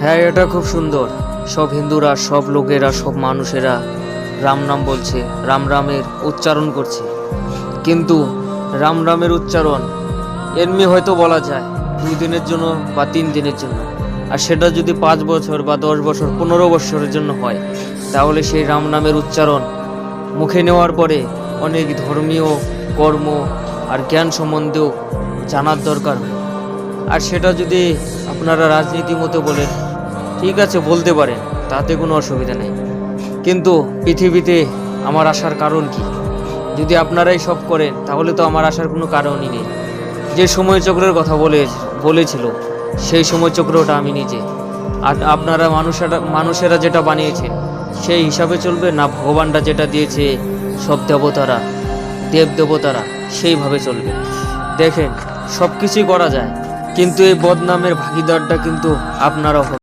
হ্যাঁ, এটা খুব সুন্দর। সব হিন্দুরা, সব লোকেরা, সব মানুষেরা রাম নাম বলছে, রাম রামের উচ্চারণ করছে। কিন্তু রাম রামের উচ্চারণ এমনি হয়তো বলা যায় 2 দিনের জন্য বা 3 দিনের জন্য। আর সেটা যদি 5 বছর বা 10 বছর, 15 বছরের জন্য হয়, তাহলে সেই রাম নামের উচ্চারণ মুখে নেওয়ার পরে অনেক ধর্মীয় কর্ম আর জ্ঞান সম্বন্ধেও জানার দরকার হয়। আর সেটা যদি আপনারা রাজনীতি মতো বলেন, ঠিক আছে, বলতে পারেন, তাতে কোনো অসুবিধা নেই। কিন্তু পৃথিবীতে আমার আসার কারণ কি? যদি আপনারাই সব করেন, তাহলে তো আমার আসার কোনো কারণই নেই। যে সময়চক্রের কথা বলেছিল, সেই সময়চক্রটা আমি নিজে। আর আপনারা মানুষেরা যেটা বানিয়েছে সেই হিসাবে চলবে, না ভগবানরা যেটা দিয়েছে সব দেবতারা, দেব দেবতারা সেইভাবে চলবে? দেখেন, সব কিছুই করা যায়, কিন্তু এই বদনামের ভাগিদারটা কিন্তু আপনারা।